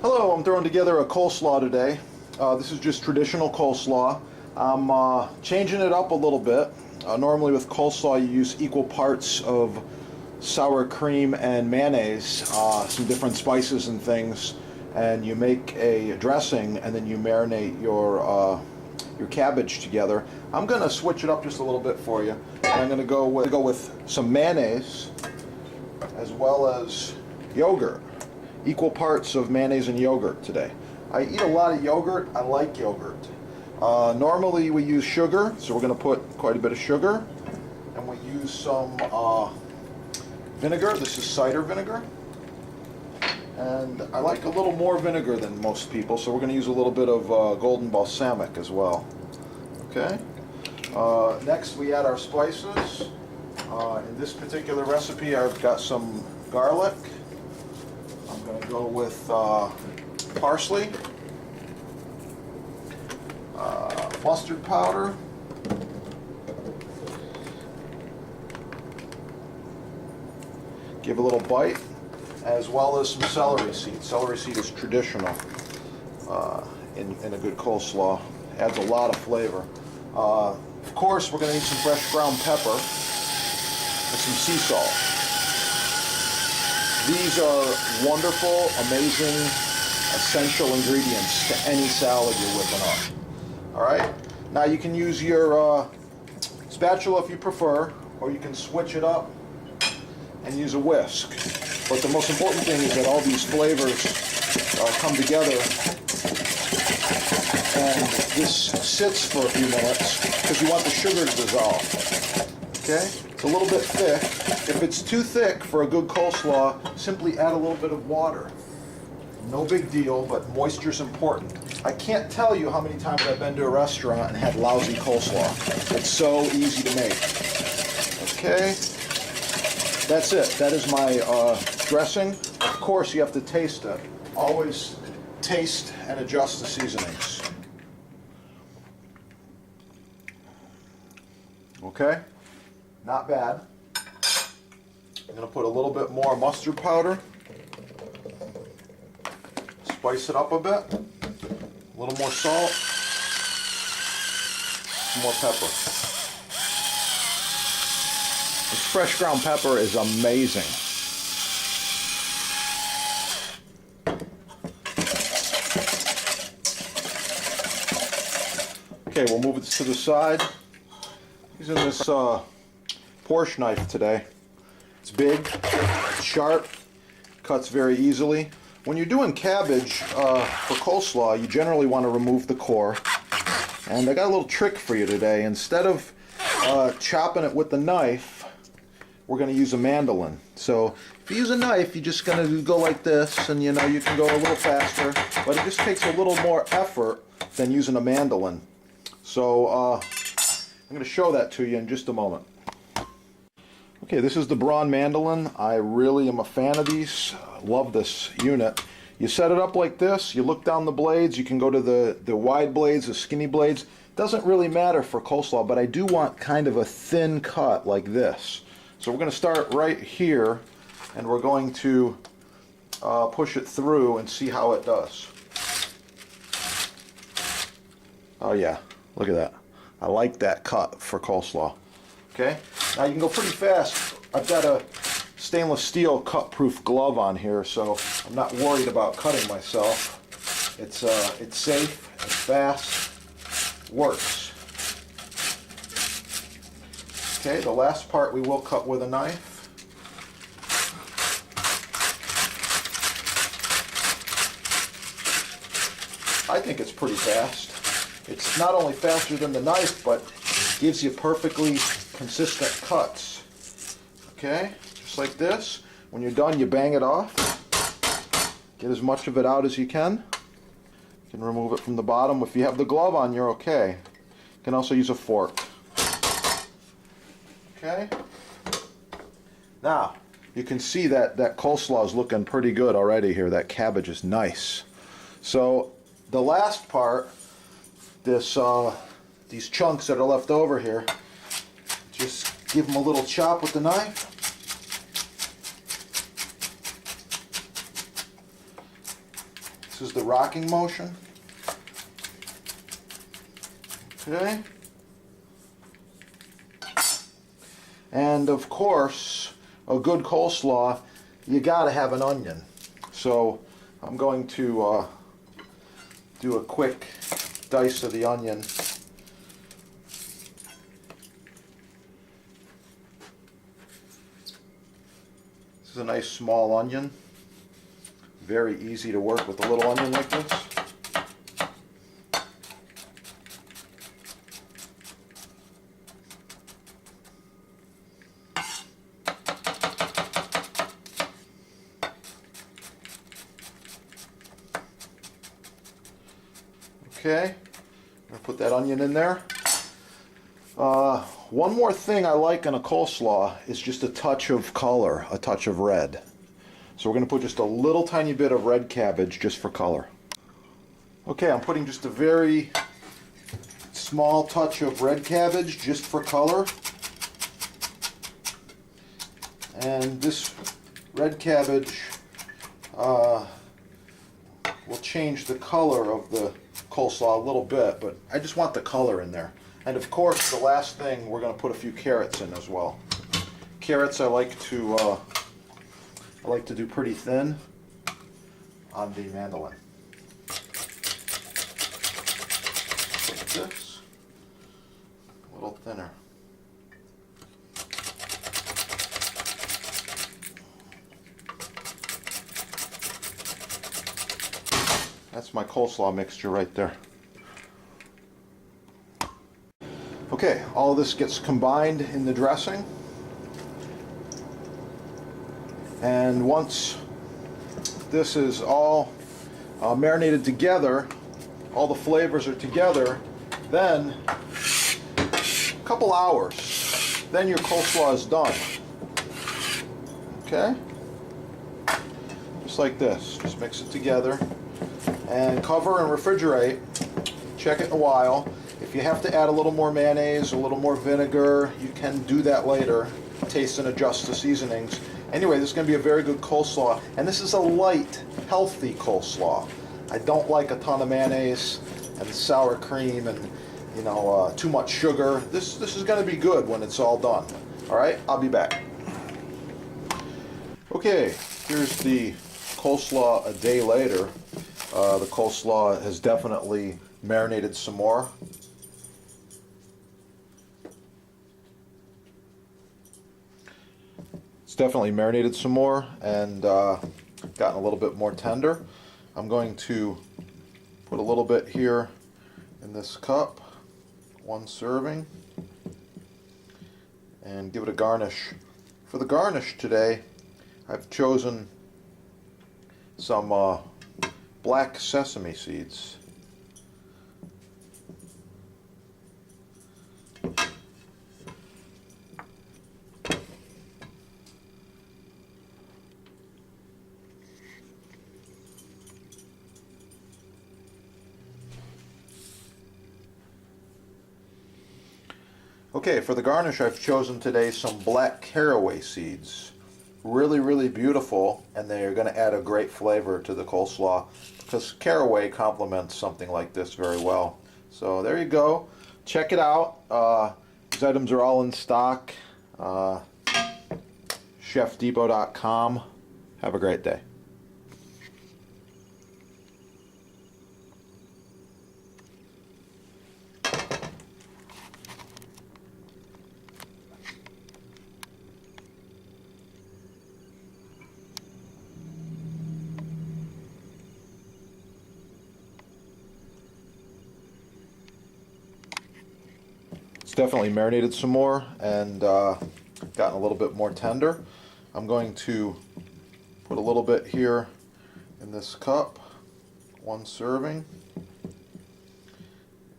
Hello, I'm throwing together a coleslaw today. This is just traditional coleslaw. I'm changing it up a little bit. Normally with coleslaw you use equal parts of sour cream and mayonnaise, some different spices and things, and you make a dressing and then you marinate your cabbage together. I'm going to switch it up just a little bit for you. And I'm going to go with some mayonnaise as well as yogurt. Equal parts of mayonnaise and yogurt today. I eat a lot of yogurt. I like yogurt. Normally we use sugar, so we're going to put quite a bit of sugar, and we use some vinegar. This is cider vinegar, and I like a little more vinegar than most people, so we're going to use a little bit of golden balsamic as well. Okay. Next we add our spices. In this particular recipe I've got some garlic. I'm going to go with parsley, mustard powder, give a little bite, as well as some celery seed. Celery seed is traditional in a good coleslaw. Adds a lot of flavor. Of course, we're going to need some fresh ground pepper and some sea salt. These are wonderful, amazing, essential ingredients to any salad you're whipping up. Alright? Now you can use your spatula if you prefer, or you can switch it up and use a whisk. But the most important thing is that all these flavors come together, and this sits for a few minutes because you want the sugar to dissolve. Okay? It's a little bit thick. If it's too thick for a good coleslaw, simply add a little bit of water. No big deal, but moisture's important. I can't tell you how many times I've been to a restaurant and had lousy coleslaw. It's so easy to make. Okay? That's it. That is my dressing. Of course, you have to taste it. Always taste and adjust the seasonings. Okay? Not bad. I'm going to put a little bit more mustard powder. Spice it up a bit. A little more salt. Some more pepper. This fresh ground pepper is amazing. Okay, we'll move it to the side. Using this Porsche knife today. It's big, it's sharp, cuts very easily. When you're doing cabbage for coleslaw, you generally want to remove the core. And I got a little trick for you today. Instead of chopping it with the knife, we're going to use a mandolin. So if you use a knife, you're just going to go like this, and you know you can go a little faster, but it just takes a little more effort than using a mandolin. So I'm going to show that to you in just a moment. Okay, this is the Braun mandolin. I really am a fan of these. Love this unit. You set it up like this, you look down the blades, you can go to the wide blades, the skinny blades. Doesn't really matter for coleslaw, but I do want kind of a thin cut like this. So we're going to start right here, and we're going to push it through and see how it does. Oh yeah, look at that. I like that cut for coleslaw. Okay, now you can go pretty fast. I've got a stainless steel cut-proof glove on here, so I'm not worried about cutting myself. It's safe, it's fast, works. Okay, the last part we will cut with a knife. I think it's pretty fast. It's not only faster than the knife, but gives you perfectly consistent cuts. Okay, just like this. When you're done, you bang it off. Get as much of it out as you can. You can remove it from the bottom. If you have the glove on, you're okay. You can also use a fork. Okay. Now, you can see that coleslaw is looking pretty good already here. That cabbage is nice. So the last part, these chunks that are left over here, just give them a little chop with the knife. This is the rocking motion. Okay. And of course, a good coleslaw, you gotta have an onion. So I'm going to do a quick dice of the onion. This is a nice small onion. Very easy to work with a little onion like this. Okay, I'm going to put that onion in there. One more thing I like in a coleslaw is just a touch of color, a touch of red. So we're going to put just a little tiny bit of red cabbage just for color. Okay, I'm putting just a very small touch of red cabbage just for color. And this red cabbage will change the color of the coleslaw a little bit, but I just want the color in there. And of course, the last thing, we're going to put a few carrots in as well. Carrots I like to do pretty thin on the mandolin. Like this, a little thinner. That's my coleslaw mixture right there. Okay, all of this gets combined in the dressing. And once this is all marinated together, all the flavors are together, then a couple hours, then your coleslaw is done. Okay? Just like this. Just mix it together and cover and refrigerate. Check it in a while. If you have to add a little more mayonnaise, a little more vinegar, you can do that later. Taste and adjust the seasonings. Anyway, this is going to be a very good coleslaw, and this is a light, healthy coleslaw. I don't like a ton of mayonnaise and sour cream and, you know, too much sugar. This is going to be good when it's all done. All right, I'll be back. Okay, here's the coleslaw a day later. The coleslaw has definitely marinated some more. It's definitely marinated some more and gotten a little bit more tender. I'm going to put a little bit here in this cup, one serving, and give it a garnish. For the garnish today, I've chosen some black sesame seeds. Okay, for the garnish I've chosen today some black caraway seeds. Really, really beautiful, and they're going to add a great flavor to the coleslaw because caraway complements something like this very well. So there you go. Check it out. These items are all in stock. chefdepot.com. Have a great day. It's definitely marinated some more and gotten a little bit more tender. I'm going to put a little bit here in this cup, one serving,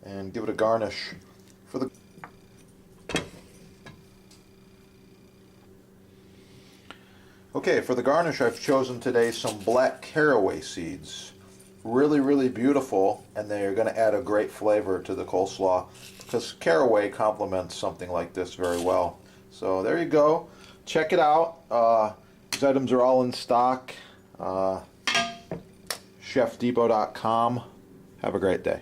and give it a garnish. For the Okay, for the garnish I've chosen today some black caraway seeds. Really, really beautiful, and they're going to add a great flavor to the coleslaw because caraway complements something like this very well. So there you go. Check it out. These items are all in stock. chefdepot.com. Have a great day.